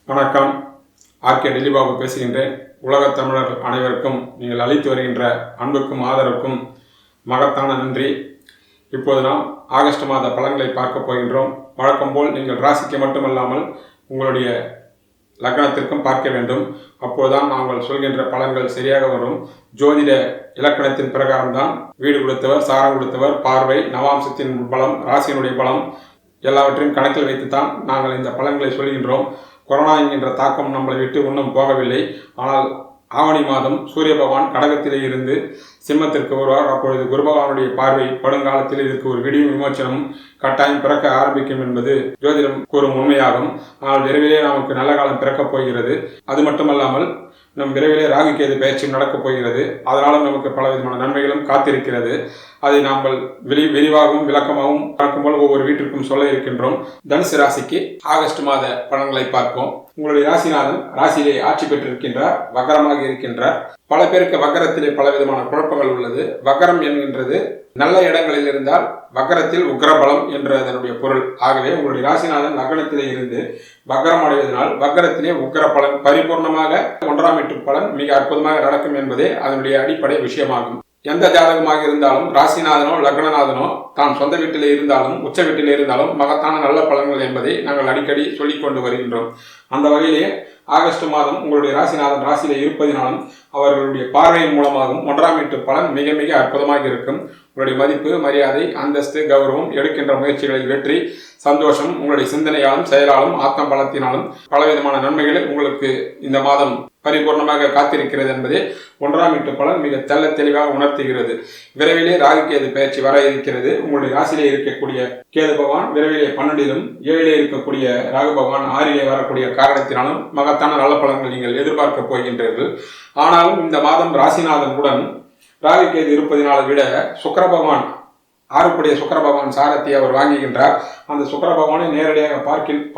வணக்கம். ஆர்கே டெல்லிபாபு பேசுகின்றேன். உலகத் தமிழர் அனைவருக்கும் நீங்கள் அளித்து வருகின்ற அன்புக்கும் ஆதரவுக்கும் மகத்தான நன்றி. இப்போது நாம் ஆகஸ்ட் மாத பலன்களை பார்க்க போகின்றோம். வழக்கம் போல் நீங்கள் ராசிக்கு மட்டுமல்லாமல் உங்களுடைய லக்னத்திற்கும் பார்க்க வேண்டும். அப்போதுதான் நாங்கள் சொல்கின்ற பலன்கள் சரியாக வரும். ஜோதிட இலக்கணத்தின் பிரகாரம்தான் வீடு கொடுத்தவர், சாரம் கொடுத்தவர், பார்வை, நவாம்சத்தின் பலம், ராசியினுடைய பலம் எல்லாவற்றையும் கணக்கில் வைத்துத்தான் நாங்கள் இந்த பலன்களை சொல்கின்றோம். கொரோனா என்கின்ற தாக்கம் நம்மளை விட்டு இன்னும் போகவில்லை. ஆனால் ஆவணி மாதம் சூரிய பகவான் கடகத்திலே இருந்து சிம்மத்திற்கு வருவார். அப்பொழுது குரு பகவானுடைய பார்வை படுங்காலத்தில் இதற்கு ஒரு விடியும் விமோச்சனமும் கட்டாயம் பிறக்க ஆரம்பிக்கும் என்பது ஜோதிடம் கூறும் உண்மையாகும். ஆனால் விரைவிலே நமக்கு நல்ல காலம் பிறக்கப் போகிறது. அது மட்டுமல்லாமல் நம் விரைவிலே ராகு கேது பயிற்சியும் நடக்கப் போகிறது. அதனாலும் நமக்கு பலவிதமான நன்மைகளும் காத்திருக்கிறது. அதை நாம் விரிவாகவும் விளக்கமாகவும் பார்க்கும்போது ஒவ்வொரு வீட்டிற்கும் சொல்ல இருக்கின்றோம். தனுசு ராசிக்கு ஆகஸ்ட் மாத பலன்களை பார்ப்போம். உங்களுடைய ராசிநாதன் ராசியிலே ஆட்சி பெற்றிருக்கின்றார், வக்கரமாக இருக்கின்றார். பல பேருக்கு வக்கரத்திலே பலவிதமான குழப்பங்கள் உள்ளது. வக்கரம் என்கின்றது நல்ல இடங்களில் இருந்தால் வக்கரத்தில் உக்ரபலம் என்ற அதனுடைய பொருள். ஆகவே உங்களுடைய ராசிநாதன் லக்னத்திலே இருந்து வக்கரம் அடைவதனால் வக்கரத்திலே உக்ர பலன் பரிபூர்ணமாக 1ஆம் வீட்டு பலன் மிக அற்புதமாக நடக்கும் என்பதே அதனுடைய அடிப்படை விஷயமாகும். எந்த ஜாதகமாக இருந்தாலும் ராசிநாதனோ லக்னநாதனோ தான் சொந்த வீட்டிலே இருந்தாலும் உச்ச வீட்டிலே இருந்தாலும் மகத்தான நல்ல பலன்கள் என்பதை நாங்கள் அடிக்கடி சொல்லிக் கொண்டு வருகின்றோம். அந்த வகையிலே ஆகஸ்ட் மாதம் உங்களுடைய ராசிநாதன் ராசியிலே இருப்பதினாலும் அவர்களுடைய பார்வையின் மூலமாகவும் 1ஆம் வீட்டு பலன் மிக மிக அற்புதமாக இருக்கும். உங்களுடைய மதிப்பு, மரியாதை, அந்தஸ்து, கௌரவம், எடுக்கின்ற முயற்சிகளில் வெற்றி, சந்தோஷம், உங்களுடைய சிந்தனையாலும் செயலாலும் ஆத்ம பலத்தினாலும் பலவிதமான நன்மைகளை உங்களுக்கு இந்த மாதம் பரிபூர்ணமாக காத்திருக்கிறது என்பதே 1ஆம் வீட்டு பலன் மிக தெல்ல தெளிவாக உணர்த்துகிறது. விரைவிலே ராகு கேது பயிற்சி வர இருக்கிறது. உங்களுடைய ராசியிலே இருக்கக்கூடிய கேது பகவான் விரைவிலே 12லும் 7லே இருக்கக்கூடிய ராகு பகவான் 6லே வரக்கூடிய காரணத்தினாலும் மகத்தான நல்ல பலன்கள் நீங்கள் எதிர்பார்க்க போகின்றீர்கள். ஆனாலும் இந்த மாதம் ராசிநாதனுடன் ராகு கேது இருப்பதினால விட சுக்கிர பகவான் 6க்குடைய சுக்கிர பகவான் சாரத்தை அவர் வாங்குகின்றார். அந்த சுக்கிர பகவானை நேரடியாக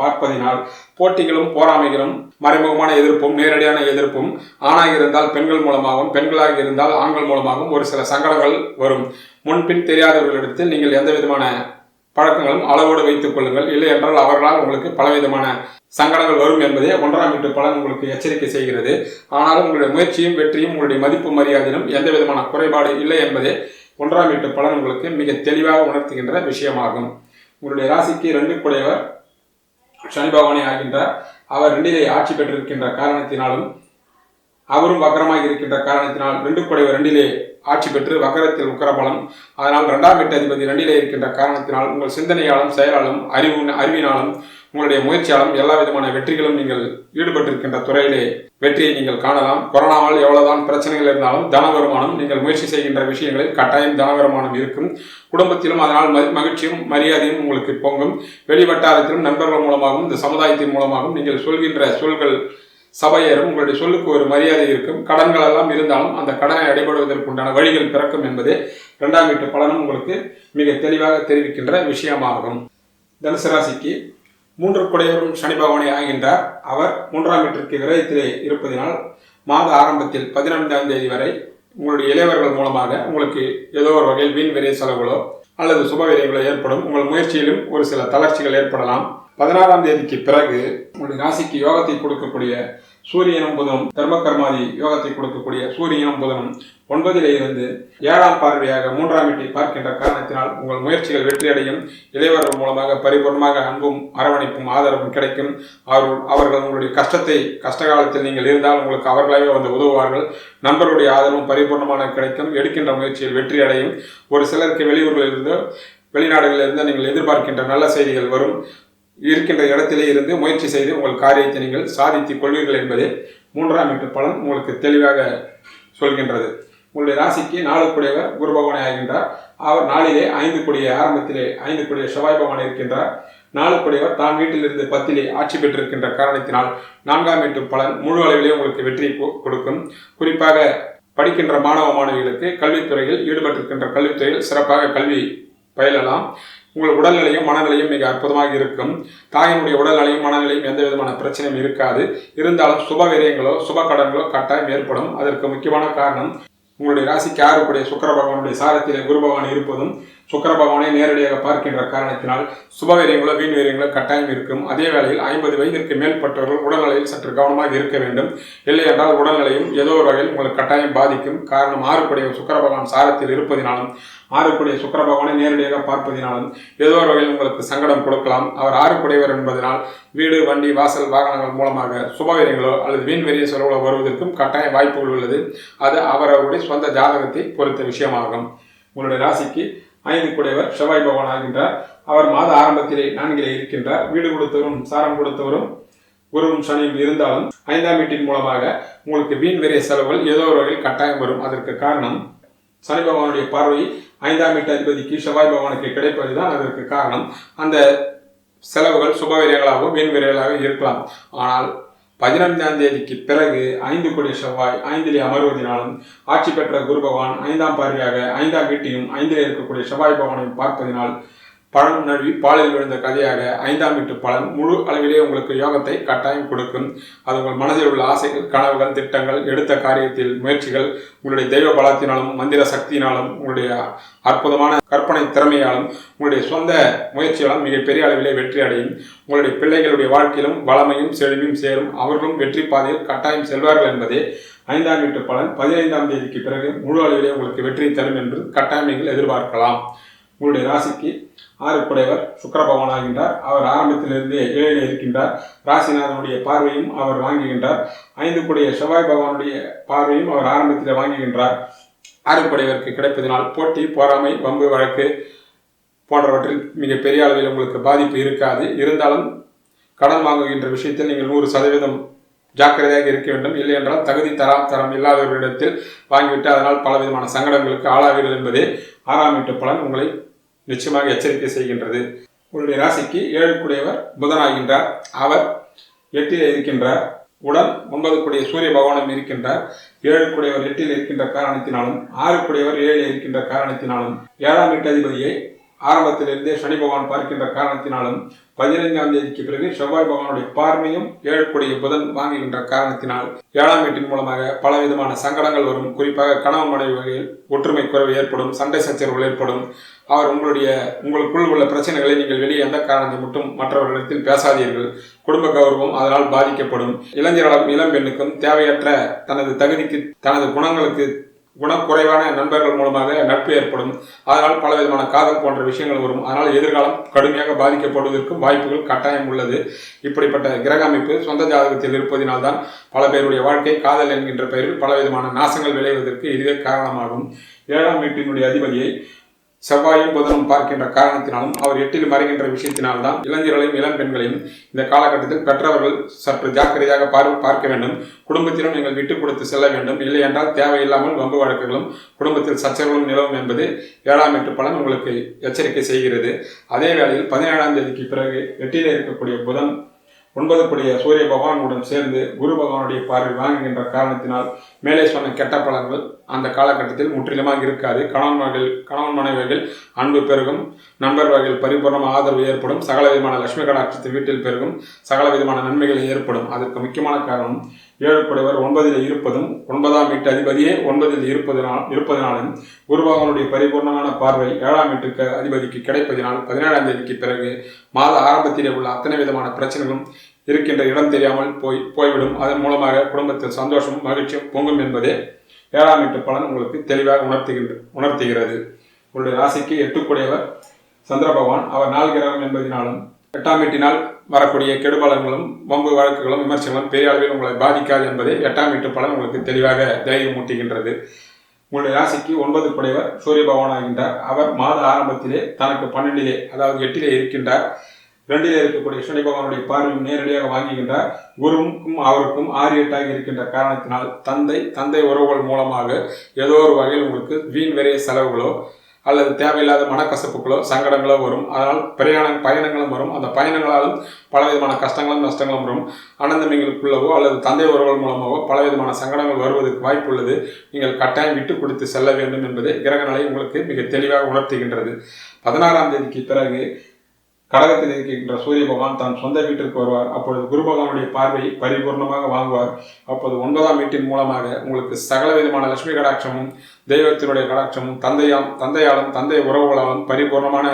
பார்ப்பதினால் போட்டிகளும் போராமைகளும் மறைமுகமான எதிர்ப்பும் நேரடியான எதிர்ப்பும் ஆணாக இருந்தால் பெண்கள் மூலமாகவும் பெண்களாக இருந்தால் ஆண்கள் மூலமாகவும் ஒரு சில சங்கடங்கள் வரும். முன்பின் தெரியாதவர்களிடத்தில் நீங்கள் எந்த விதமான பழக்கங்களும் அளவோடு வைத்துக் கொள்ளுங்கள். இல்லை என்றால் அவர்களால் உங்களுக்கு பலவிதமான சங்கடங்கள் வரும் என்பதே 1ஆம் வீட்டு பலன் உங்களுக்கு எச்சரிக்கை செய்கிறது. ஆனாலும் உங்களுடைய முயற்சியும் வெற்றியும் உங்களுடைய மதிப்பு மரியாதையிலும் எந்த விதமான குறைபாடு இல்லை என்பதே 1ஆம் வீட்டு பலன் உங்களுக்கு மிக தெளிவாக உணர்த்துகின்ற விஷயமாகும். உங்களுடைய ராசிக்கு 2 சனி பகவானே ஆகின்றார். அவர் 2லே ஆட்சி பெற்றிருக்கின்ற காரணத்தினாலும் அவரும் வக்கரமாக இருக்கின்ற காரணத்தினால் 2லே ஆட்சி பெற்று வக்கரத்தில் உக்கரபலம். அதனால் 2ஆம் வீட்டு அதிபதி 2லே இருக்கின்ற காரணத்தினால் உங்கள் சிந்தனையாலும் செயலாலும் அறிவினாலும் உங்களுடைய முயற்சியாலும் எல்லா விதமான வெற்றிகளும் நீங்கள் ஈடுபட்டிருக்கின்ற துறையிலே வெற்றியை நீங்கள் காணலாம். கொரோனாவால் எவ்வளவுதான் பிரச்சனைகள் இருந்தாலும் தன வருமானம், நீங்கள் முயற்சி செய்கின்ற விஷயங்களில் கட்டாயம் தன வருமானம் இருக்கும். குடும்பத்திலும் அதனால் மகிழ்ச்சியும் மரியாதையும் உங்களுக்கு பொங்கும். வெளி வட்டாரத்திலும் நண்பர்கள் மூலமாகவும் இந்த சமுதாயத்தின் மூலமாகவும் நீங்கள் சொல்கின்ற சொல்கள் சபையரும். உங்களுடைய சொல்லுக்கு ஒரு மரியாதை இருக்கும். கடன்கள் எல்லாம் இருந்தாலும் அந்த கடனை அடைபடுவதற்குண்டான வழிகள் பிறக்கும் என்பதே 2ஆம் வீட்டு பலனும் உங்களுக்கு மிக தெளிவாக தெரிவிக்கின்ற விஷயமாகும். தனுசு ராசிக்கு 3 சனி பகவானே ஆகின்றார். அவர் 3ஆம் வீட்டிற்கு விரயத்திலே இருப்பதனால் மாத ஆரம்பத்தில் 15ஆம் தேதி வரை உங்களுடைய இளையவர்கள் மூலமாக உங்களுக்கு ஏதோ ஒரு வகையில் வீண் விரை செலவுகளோ அல்லது சுப விரைகளோ ஏற்படும். உங்கள் முயற்சியிலும் ஒரு சில தளர்ச்சிகள் ஏற்படலாம். 16ஆம் தேதிக்கு பிறகு உங்களுடைய ராசிக்கு யோகத்தை கொடுக்கக்கூடிய சூரியனும் புதனும், தர்மகர்மாதி யோகத்தை கொடுக்கக்கூடிய சூரியனும் புதனும் 9லே இருந்து 7ஆம் பார்வையாக 3ஆம் வீட்டை பார்க்கின்ற காரணத்தினால் உங்கள் முயற்சிகள் வெற்றியடையும். இளையவர்கள் மூலமாக பரிபூர்ணமாக அன்பும் அரவணைப்பும் ஆதரவும் கிடைக்கும். அவர்கள் உங்களுடைய கஷ்டகாலத்தில் நீங்கள் இருந்தால் உங்களுக்கு அவர்களாகவே வந்து உதவுவார்கள். நண்பர்களுடைய ஆதரவும் பரிபூர்ணமாக கிடைக்கும். எடுக்கின்ற முயற்சியில் வெற்றியடையும். ஒரு சிலருக்கு வெளியூர்களிலிருந்து வெளிநாடுகளிலிருந்து நீங்கள் எதிர்பார்க்கின்ற நல்ல செய்திகள் வரும். இருக்கின்ற இடத்திலே இருந்து முயற்சி செய்து உங்கள் காரியத்தை நீங்கள் சாதித்துக் கொள்வீர்கள் என்பதே 3ஆம் வீட்டு பலன் உங்களுக்கு தெளிவாக சொல்கின்றது. உங்களுடைய ராசிக்கு 4 குரு பகவானே ஆகின்றார். அவர் 4லே 5 ஆரம்பத்திலே 5 செவ்வாய் பகவான் இருக்கின்றார். 4 தான் வீட்டிலிருந்து 10லே ஆட்சி பெற்றிருக்கின்ற காரணத்தினால் 4ஆம் வீட்டு பலன் முழு அளவிலே உங்களுக்கு வெற்றி கொடுக்கும். குறிப்பாக படிக்கின்ற மாணவ மாணவிகளுக்கு கல்வித்துறையில் ஈடுபட்டிருக்கின்ற கல்வித்துறையில் சிறப்பாக கல்வி பயிலலாம். உங்கள் உடல்நிலையும் மனநிலையும் மிக அற்புதமாக இருக்கும். தாயினுடைய உடல்நிலையும் மனநிலையும் எந்த விதமான பிரச்சனையும் இருக்காது. இருந்தாலும் சுப விரயங்களோ சுப கடன்களோ கட்டாயம் ஏற்படும். அதற்கு முக்கியமான காரணம் உங்களுடைய ராசிக்கு 6 சுக்கிர பகவானுடைய சாரத்திலே குரு பகவான் இருப்பதும் சுக்கிர பகவானை நேரடியாக பார்க்கின்ற காரணத்தினால் சுபவீரியங்களோ வீண் வீரியங்களோ கட்டாயம் இருக்கும். அதே வேளையில் 50 வயதிற்கு மேற்பட்டவர்கள் உடல்நிலையில் சற்று கவனமாக இருக்க வேண்டும். இல்லை என்றால் உடல்நிலையும் ஏதோ ஒரு வகையில் உங்களுக்கு கட்டாயம் பாதிக்கும். காரணம் 6 சுக்கிர பகவான் சாரத்தில் இருப்பதினாலும் 6 சுக்கிர பகவானை நேரடியாக பார்ப்பதினாலும் ஏதோ ஒரு வகையில் உங்களுக்கு சங்கடம் கொடுக்கலாம். அவர் 6 என்பதனால் வீடு, வண்டி, வாசல், வாகனங்கள் மூலமாக சுபவீரியங்களோ அல்லது வீண் வெறிய செலவுகளோ வருவதற்கும் கட்டாய வாய்ப்புகள் உள்ளது. அது அவரவருடைய சொந்த ஜாதகத்தை பொறுத்த விஷயமாகும். உங்களுடைய ராசிக்கு 5 செவ்வாய் பகவான் ஆகின்றார். அவர் மாத ஆரம்பத்திலே 4 இருக்கின்றார். வீடு கொடுத்தவரும் சாரம் கொடுத்தவரும் குருவும் சனியும் இருந்தாலும் 5ஆம் வீட்டின் மூலமாக உங்களுக்கு வீண் விரைய செலவுகள் ஏதோ ஒரு வகையில் கட்டாயம் வரும். அதற்கு காரணம் சனி பகவானுடைய பார்வை 5ஆம் வீட்டு அதிபதிக்கு செவ்வாய் பகவானுக்கு கிடைப்பதுதான் அதற்கு காரணம். அந்த செலவுகள் சுபவீரியங்களாகவும் வீண் விரையலாக இருக்கலாம். ஆனால் 15ஆம் தேதிக்கு பிறகு 5 செவ்வாய் 5ல் அமர்வதனாலும் ஆட்சி பெற்ற குரு பகவான் 5ஆம் பார்வையாக 5ஆம் வீட்டையும் 5ல் இருக்கக்கூடிய செவ்வாய் பகவானையும் பார்ப்பதனால் பழம் நழுவி பாலில் விழுந்த கதையாக 5ஆம் வீட்டு பலன் முழு அளவிலே உங்களுக்கு யோகத்தை கட்டாயம் கொடுக்கும். அது உங்கள் மனதில் உள்ள ஆசைகள், கனவுகள், திட்டங்கள், எடுத்த காரியத்தில் முயற்சிகள், உங்களுடைய தெய்வ பலத்தினாலும் மந்திர சக்தியினாலும் உங்களுடைய அற்புதமான கற்பனை திறமையாலும் உங்களுடைய சொந்த முயற்சியாலும் மிகப்பெரிய அளவிலே வெற்றி அடையும். உங்களுடைய பிள்ளைகளுடைய வாழ்க்கையிலும் வளமையும் செழுமையும் சேரும். அவர்களும் வெற்றி பாதையில் கட்டாயம் செல்வார்கள் என்பதே 5ஆம் வீட்டு பலன் 15ஆம் தேதிக்கு பிறகு முழு அளவிலே உங்களுக்கு வெற்றி தரும் என்று கட்டாயம் நீங்கள் எதிர்பார்க்கலாம். உங்களுடைய ராசிக்கு 6 சுக்கிர பகவான் ஆகின்றார். அவர் ஆரம்பத்திலிருந்தே 7ல் இருக்கின்றார். ராசிநாதனுடைய பார்வையும் அவர் வாங்குகின்றார். 5 செவ்வாய் பகவானுடைய பார்வையும் அவர் ஆரம்பத்தில் வாங்குகின்றார். 6 கிடைப்பதனால் போட்டி, பொறாமை, வம்பு, வழக்கு போன்றவற்றில் மிக பெரிய அளவில் உங்களுக்கு பாதிப்பு இருக்காது. இருந்தாலும் கடன் வாங்குகின்ற விஷயத்தில் நீங்கள் 100% ஜாக்கிரதையாக இருக்க வேண்டும். இல்லை என்றால் தகுதி தரம் இல்லாதவர்களிடத்தில் வாங்கிவிட்டு அதனால் பலவிதமான சங்கடங்களுக்கு ஆளாவீர்கள் என்பதே 6ஆம் வீட்டு பலன் உங்களை நிச்சயமாக எச்சரிக்கை செய்கின்றது. உங்களுடைய ராசிக்கு 7 புதன் ஆகின்றார். அவர் 8ல் இருக்கின்றார். உடன் 9 சூரிய பகவானும் இருக்கின்றார். 7 8ல் இருக்கின்ற காரணத்தினாலும் 6 7ல் இருக்கின்ற காரணத்தினாலும் 7ஆம் வீட்டு அதிபதியை ஆரம்பத்திலிருந்தே சனி பகவான் பார்க்கின்ற காரணத்தினாலும் 15ஆம் தேதிக்கு பிறகு செவ்வாய் பகவானுடைய பார்வையும் 7 புதன் வாங்குகின்ற காரணத்தினால் 7ஆம் வீட்டின் மூலமாக பலவிதமான சங்கடங்கள் வரும். குறிப்பாக கணவன் மனைவி வகையில் ஒற்றுமை குறைவு ஏற்படும், சண்டை சச்சரவுகள் ஏற்படும். அவர் உங்களுக்குள் உள்ள பிரச்சனைகளை நீங்கள் வெளியே எந்த காரணத்தை மட்டும் மற்றவர்களிடத்தில் பேசாதீர்கள். குடும்ப கௌரவம் அதனால் பாதிக்கப்படும். இளைஞர்களும் இளம் பெண்ணுக்கும் தேவையற்ற தனது தகுதிக்கு தனது குணங்களுக்கு குணக்குறைவான நண்பர்கள் மூலமாக நட்பு ஏற்படும். அதனால் பலவிதமான காதல் போன்ற விஷயங்கள் வரும். அதனால் எதிர்காலம் கடுமையாக பாதிக்கப்படுவதற்கும் வாய்ப்புகள் கட்டாயம் உள்ளது. இப்படிப்பட்ட கிரக அமைப்பு சொந்த ஜாதகத்தில் இருப்பதினால்தான் பல பேருடைய வாழ்க்கை காதல் என்கின்ற பெயரில் பலவிதமான நாசங்கள் விளைவதற்கு இதுவே காரணமாகும். 7ஆம் வீட்டினுடைய அதிபதியை செவ்வாயும் புதனும் பார்க்கின்ற காரணத்தினாலும் அவர் 8ல் மறைகின்ற விஷயத்தினால்தான் இளைஞர்களையும் இளம் பெண்களையும் இந்த காலகட்டத்தில் பெற்றவர்கள் சற்று ஜாக்கிரதையாக பார்க்க வேண்டும். குடும்பத்திலும் நீங்கள் விட்டுக் கொடுத்து செல்ல வேண்டும். இல்லை என்றால் தேவையில்லாமல் வம்பு வழக்குகளும் குடும்பத்தில் சச்சரவுகளும் நிலவும் என்பது 7ஆம் வீட்டு பலன் உங்களுக்கு எச்சரிக்கை செய்கிறது. அதே வேளையில் 17ஆம் தேதிக்கு பிறகு 8ல் இருக்கக்கூடிய புதன் 9 சூரிய பகவானுடன் சேர்ந்து குரு பகவானுடைய பார்வை வாங்குகின்ற காரணத்தினால் மேலே சொன்ன கெட்ட பலன்கள் அந்த காலகட்டத்தில் முற்றிலுமாக இருக்காது. கணவன் மனைவிகள் அன்பு பெருகும், நண்பர் வகையில் பரிபூர்ண ஆதரவு ஏற்படும், சகல விதமான லட்சுமி கடாட்சத்தை வீட்டில் பெருகும், சகல விதமான நன்மைகள் ஏற்படும். அதற்கு முக்கியமான காரணம் 7 9ல் இருப்பதும் 9ஆம் வீட்டு அதிபதியே 9ல் இருப்பதனாலும் குரு பகவானுடைய பரிபூர்ணமான பார்வை 7ஆம் வீட்டுக்கு அதிபதிக்கு கிடைப்பதனால் 17ஆம் தேதிக்கு பிறகு மாத ஆரம்பத்திலே உள்ள அத்தனை விதமான பிரச்சனைகளும் இருக்கின்ற இடம் தெரியாமல் போய்விடும். அதன் மூலமாக குடும்பத்தில் சந்தோஷமும் மகிழ்ச்சியும் பொங்கும் என்பதே 7ஆம் வீட்டு பலன் உங்களுக்கு தெளிவாக உணர்த்துகிறது. உங்களுடைய ராசிக்கு 8 சந்திர பகவான். அவர் 4 கிரகம் என்பதனாலும் 8ஆம் வீட்டினால் வரக்கூடிய கெடுபலன்களும் வம்பு வழக்குகளும் விமர்சனங்களும் பெரிய அளவில் உங்களை பாதிக்காது என்பதை 8ஆம் வீட்டு பலன் உங்களுக்கு தெளிவாக தைரியம் ஊட்டுகின்றது. உங்களுடைய ராசிக்கு 9 சூரிய பகவான் ஆகின்றார். அவர் மாத ஆரம்பத்திலே தனக்கு 12லே அதாவது 8லே இருக்கின்றார். 2ல் இருக்கக்கூடிய சனி பகவானுடைய பார்வையும் நேரடியாக வாங்குகின்றார். குருவுக்கும் அவருக்கும் 6 8 இருக்கின்ற காரணத்தினால் தந்தை உறவுகள் மூலமாக ஏதோ ஒரு வகையில் உங்களுக்கு வீண் விரைய செலவுகளோ அல்லது தேவையில்லாத மனக்கசப்புகளோ சங்கடங்களோ வரும். அதனால் பயணங்களும் வரும். அந்த பயணங்களாலும் பலவிதமான கஷ்டங்களும் நஷ்டங்களும் வரும். அனந்தமிகளுக்குள்ளவோ அல்லது தந்தை உறவுகள் மூலமாகவோ பலவிதமான சங்கடங்கள் வருவதற்கு வாய்ப்பு உள்ளது. நீங்கள் கட்டாயம் விட்டு கொடுத்து செல்ல வேண்டும் என்பதை கிரகநிலை உங்களுக்கு மிக தெளிவாக உணர்த்துகின்றது. 16ஆம் தேதிக்கு பிறகு கடகத்தில் இருக்கின்ற சூரிய பகவான் தான் சொந்த வீட்டிற்கு வருவார். அப்பொழுது குரு பகவானுடைய பார்வை பரிபூர்ணமாக வாங்குவார். அப்போது 9ஆம் வீட்டின் மூலமாக உங்களுக்கு சகல விதமான லட்சுமி கடாட்சமும் தெய்வத்தினுடைய கடாட்சமும் தந்தையாலும் தந்தை உறவுகளாலும் பரிபூர்ணமான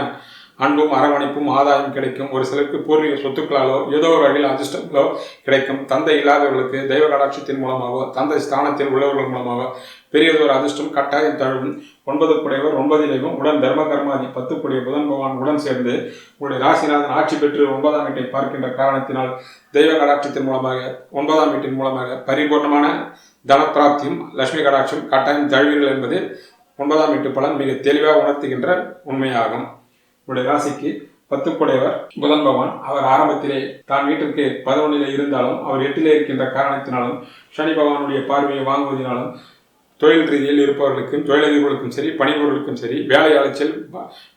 அன்பும் அரவணைப்பும் ஆதாயம் கிடைக்கும். ஒரு சிலருக்கு பூர்வீக சொத்துக்களாலோ ஏதோ ஒரு வகையில் அதிர்ஷ்டங்களோ கிடைக்கும். தந்தை இல்லாதவர்களுக்கு தெய்வ கடாட்சத்தின் மூலமாகவோ தந்தை ஸ்தானத்தில் உள்ளவர்கள் மூலமாக பெரியதொரு அதிர்ஷ்டம் கட்டாயம் தழுவும். 9 குடையவர் 9 உடன் தர்ம கர்மாதி 10 குடைய புதன் பகவான் உடன் சேர்ந்து உங்களுடைய ராசிநாதன் ஆட்சி பெற்று 9ஆம் வீட்டை பார்க்கின்ற காரணத்தினால் தெய்வ கடாட்சத்தின் மூலமாக 9ஆம் வீட்டின் மூலமாக பரிபூர்ணமான தனப்பிராப்தியும் லட்சுமி கடாட்சம் கட்டாயம் தழுவீர்கள் என்பது 9ஆம் வீட்டு பலன் மிக தெளிவாக உணர்த்துகின்ற உண்மையாகும். உங்களுடைய ராசிக்கு 10 குடையவர் புதன் பகவான் அவர் ஆரம்பத்திலே தான் வீட்டிற்கு 11 இருந்தாலும் அவர் 8 இருக்கின்ற காரணத்தினாலும் சனி பகவானுடைய பார்வையை வாங்குவதனாலும் தொழில் ரீதியில் இருப்பவர்களுக்கும் தொழிலதிபர்களுக்கும் சரி பணிபுரிகளுக்கும் சரி வேலை அலைச்சல்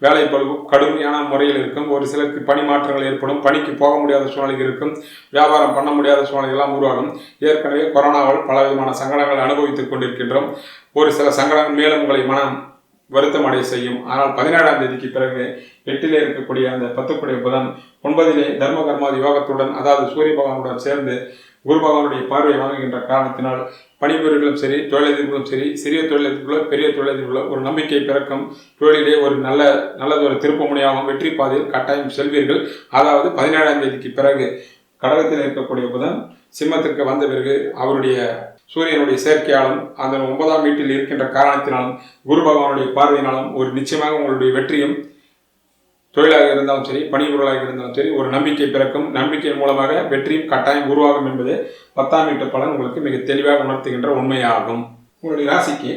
வேலை பழுவு கடுமையான முறையில் இருக்கும். ஒரு சிலருக்கு பணி மாற்றங்கள் ஏற்படும். பணிக்கு போக முடியாத சூழ்நிலை இருக்கும். வியாபாரம் பண்ண முடியாத சூழ்நிலைகள்லாம் உருவாகும். ஏற்கனவே கொரோனாவால் பல விதமான சங்கடங்களை அனுபவித்துக் கொண்டிருக்கின்றோம். ஒரு சில சங்கடங்கள் மேலும் உங்களை மனம் வருத்தம் அடைய செய்யும். ஆனால் 17ஆம் தேதிக்கு பிறகு 8 இருக்கக்கூடிய அந்த 10 குடைய புதன் 9 தர்ம கர்மாதி யோகத்துடன் அதாவது சூரிய பகவானுடன் சேர்ந்து குரு பகவானுடைய பார்வை வாங்குகின்ற காரணத்தினால் பணிபுரிகளும் சரி தொழிலதிபர்களும் சரி சிறிய தொழிலதிபர்களோ பெரிய தொழிலதிபர்களோ ஒரு நம்பிக்கை பிறக்கும். தொழிலே ஒரு நல்லதொரு திருப்புமுனையாகவும் வெற்றி பாதையில் கட்டாயம் செல்வீர்கள். அதாவது 17ஆம் தேதிக்கு பிறகு கடகத்தில் இருக்கக்கூடிய புதன் சிம்மத்திற்கு வந்த பிறகு அவருடைய சூரியனுடைய சேர்க்கையாலும் அந்த 9ஆம் வீட்டில் இருக்கின்ற காரணத்தினாலும் குரு பகவானுடைய பார்வையினாலும் ஒரு நிச்சயமாக உங்களுடைய வெற்றியும் தொழிலாக இருந்தாலும் சரி பணிபுரிகளாக இருந்தாலும் சரி ஒரு நம்பிக்கை பிறக்கும். நம்பிக்கையின் மூலமாக வெற்றியும் கட்டாயம் உருவாகும் என்பது 10ஆம் வீட்டு பலன் உங்களுக்கு மிக தெளிவாக உணர்த்துகின்ற உண்மையாகும். உங்களுடைய ராசிக்கு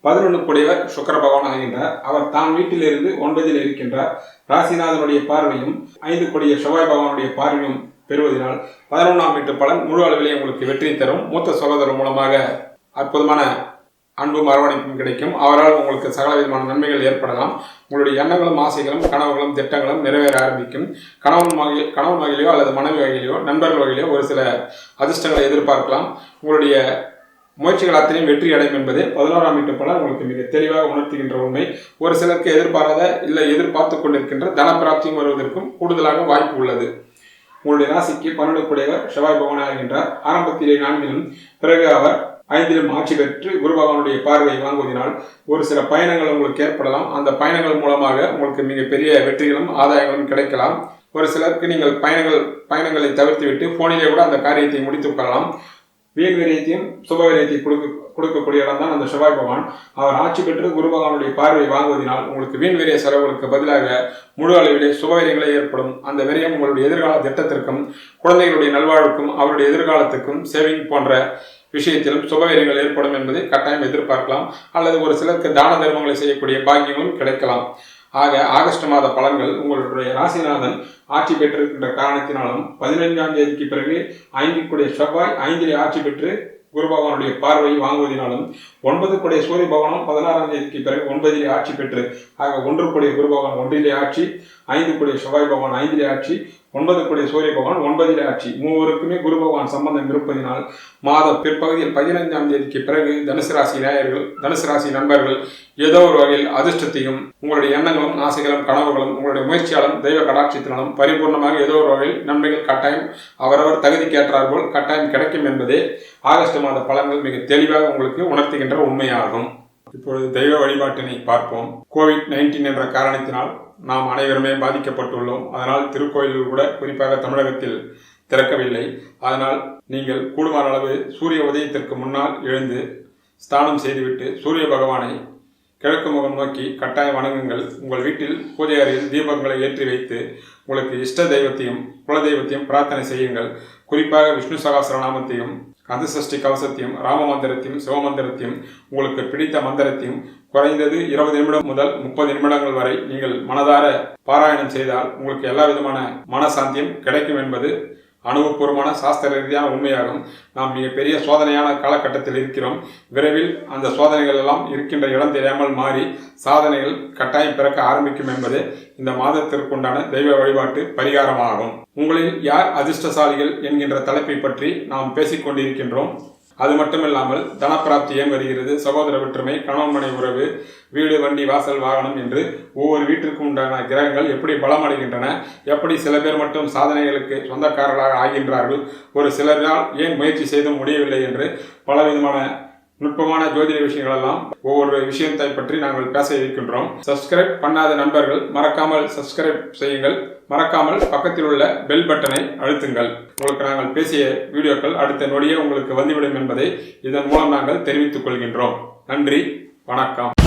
11 குடையவர் சுக்கிர பகவான் ஆகின்றார். அவர் தான் வீட்டிலிருந்து 9 இருக்கின்றார். ராசிநாதனுடைய பார்வையும் 5 குடைய செவ்வாய் பகவானுடைய பார்வையும் பெறுவதனால் 11ஆம் வீட்டு பலன் முழு அளவிலே உங்களுக்கு வெற்றி தரும். மூத்த சகோதரர் மூலமாக அற்புதமான அன்பும் அரவணைப்பும் கிடைக்கும். அவரால் உங்களுக்கு சகல விதமான நன்மைகள் ஏற்படலாம். உங்களுடைய எண்ணங்களும் ஆசைகளும் கனவுகளும் திட்டங்களும் நிறைவேற ஆரம்பிக்கும். கணவன் வகையிலையோ அல்லது மனைவி வகையிலையோ நண்பர்கள் வகையிலையோ ஒரு சில அதிர்ஷ்டங்களை எதிர்பார்க்கலாம். உங்களுடைய முயற்சிகள் அத்தனையும் வெற்றி அடையும் என்பது 11ஆம் வீட்டு பலன் உங்களுக்கு மிக தெளிவாக உணர்த்துகின்ற உண்மை. ஒரு சிலருக்கு எதிர்பாராத இல்லை எதிர்பார்த்து கொண்டிருக்கின்ற தனப்பிராப்தியும் வருவதற்கும் கூடுதலாக வாய்ப்பு உள்ளது. உங்களுடைய ராசிக்கு 12 குடையவர் செவ்வாய் பகவான் ஆகின்றார். ஆரம்பத்திலே 4 பிறகு அவர் 5 ஆட்சி பெற்று குரு பகவானுடைய பார்வையை வாங்குவதனால் ஒரு சில பயணங்கள் உங்களுக்கு ஏற்படலாம். அந்த பயணங்கள் மூலமாக உங்களுக்கு மிகப்பெரிய வெற்றிகளும் ஆதாயங்களும் கிடைக்கலாம். ஒரு சிலருக்கு நீங்கள் பயணங்களை தவிர்த்துவிட்டு போனிலே கூட அந்த காரியத்தை முடித்துக் கொள்ளலாம். வீண் விரயத்தையும் சுப விரயத்தை கொடுக்கக்கூடிய இடம் தான் அந்த செவ்வாய் பகவான். அவர் ஆட்சி பெற்று குரு பகவானுடைய பார்வையை வாங்குவதனால் உங்களுக்கு வீண் விரய செலவுகளுக்கு பதிலாக முழு அளவிலே சுப விரயங்களே ஏற்படும். அந்த விரயம் உங்களுடைய எதிர்கால திட்டத்திற்கும் குழந்தைகளுடைய நல்வாழ்வுக்கும் அவருடைய எதிர்காலத்துக்கும் சேவிங் போன்ற விஷயத்திலும் சுபவீரியங்கள் ஏற்படும் என்பதை கட்டாயம் எதிர்பார்க்கலாம். அல்லது ஒரு சிலருக்கு தான தர்மங்களை செய்யக்கூடிய பாக்கியங்களும் கிடைக்கலாம். ஆக ஆகஸ்ட் மாத பலன்கள் உங்களுடைய ராசிநாதன் ஆட்சி பெற்றிருக்கின்ற காரணத்தினாலும் 15ஆம் தேதிக்கு பிறகு 5 குடைய செவ்வாய் 5 ஆட்சி பெற்று குரு பகவானுடைய பார்வையை வாங்குவதனாலும் 9 குடைய சூரிய பகவானும் 16ஆம் தேதிக்கு பிறகு 9 ஆட்சி பெற்று ஆக 1 குடைய குரு பகவான் 1 ஆட்சி 5 குடைய செவ்வாய் பகவான் 5 ஆட்சி 9 குடைய சூரிய பகவான் 9 ஆட்சி மூவருக்குமே குரு பகவான் சம்பந்தம் இருப்பதினால் மாத பிற்பகுதியில் 15ஆம் தேதிக்கு பிறகு தனுசு ராசி நேயர்கள் தனுசு ராசி நண்பர்கள் ஏதோ ஒரு வகையில் அதிர்ஷ்டத்தையும் உங்களுடைய எண்ணங்களும் ஆசைகளும் கனவுகளும் உங்களுடைய முயற்சியாலும் தெய்வ கடாட்சத்தினாலும் பரிபூர்ணமாக ஏதோ ஒரு வகையில் நன்மைகள் கட்டாயம் அவரவர் தகுதிக்கேற்றார்கள் கட்டாயம் கிடைக்கும் என்பதே ஆகஸ்ட் மாத பலன்கள் மிக தெளிவாக உங்களுக்கு உணர்த்துகின்ற உண்மையாகும். இப்பொழுது தெய்வ வழிபாட்டினை பார்ப்போம். COVID-19 என்ற காரணத்தினால் நாம் அனைவருமே பாதிக்கப்பட்டுள்ளோம். அதனால் திருக்கோயில்கள் கூட குறிப்பாக தமிழகத்தில் திறக்கவில்லை. அதனால் நீங்கள் கூடுமான அளவு சூரிய உதயத்திற்கு முன்னால் எழுந்து ஸ்நானம் செய்துவிட்டு சூரிய பகவானை கிழக்கு முகம் நோக்கி கட்டாயம் வணங்குங்கள். உங்கள் வீட்டில் பூஜை அறையில் தீபங்களை ஏற்றி வைத்து உங்களுக்கு இஷ்ட தெய்வத்தையும் குலதெய்வத்தையும் பிரார்த்தனை செய்யுங்கள். குறிப்பாக விஷ்ணு சகஸ்ரநாமத்தையும் கந்தசஷ்டி கவசத்தையும் ராம மந்திரத்தையும் சிவமந்திரத்தையும் உங்களுக்கு பிடித்த மந்திரத்தையும் குறைந்தது 20 நிமிடம் முதல் 30 நிமிடங்கள் வரை நீங்கள் மனதார பாராயணம் செய்தால் உங்களுக்கு எல்லா விதமான மனசாந்தியும் கிடைக்கும் என்பது அனுபவபூர்வமான சாஸ்திர ரீதியான உண்மையாகும். நாம் மிகப்பெரிய சோதனையான காலகட்டத்தில் இருக்கிறோம். விரைவில் அந்த சோதனைகள் எல்லாம் இருக்கின்ற இடம் தெரியாமல் மாறி சாதனைகள் கட்டாயம் பிறக்க ஆரம்பிக்கும் என்பது இந்த மாதத்திற்குண்டான தெய்வ வழிபாட்டு பரிகாரமாகும். உங்களில் யார் அதிர்ஷ்டசாலிகள் என்கின்ற தலைப்பை பற்றி நாம் பேசிக்கொண்டிருக்கின்றோம். அது மட்டுமில்லாமல் தனப்பிராப்தி ஏன் வருகிறது, சகோதர ஒற்றுமை, கணவன் மனை உறவு, வீடு வண்டி வாசல் வாகனம் என்று ஒவ்வொரு வீட்டிற்கும் உண்டான கிரகங்கள் எப்படி பலமடைகின்றன, எப்படி சில பேர் மட்டும் சாதனைகளுக்கு சொந்தக்காரர்களாக ஆகின்றார்கள், ஒரு சிலரால் ஏன் முயற்சி செய்தும் முடியவில்லை என்று பலவிதமான நுட்பமான ஜோதிட விஷயங்கள் எல்லாம் ஒவ்வொரு விஷயத்தை பற்றி நாங்கள் பேச இருக்கின்றோம். சப்ஸ்கிரைப் பண்ணாத நண்பர்கள் மறக்காமல் சப்ஸ்கிரைப் செய்யுங்கள். மறக்காமல் பக்கத்தில் உள்ள பெல் பட்டனை அழுத்துங்கள். உங்களுக்கு நாங்கள் பேசிய வீடியோக்கள் அடுத்த நொடியே உங்களுக்கு வந்துவிடும் என்பதை இதன் மூலம் நாங்கள் தெரிவித்துக் கொள்கின்றோம். நன்றி, வணக்கம்.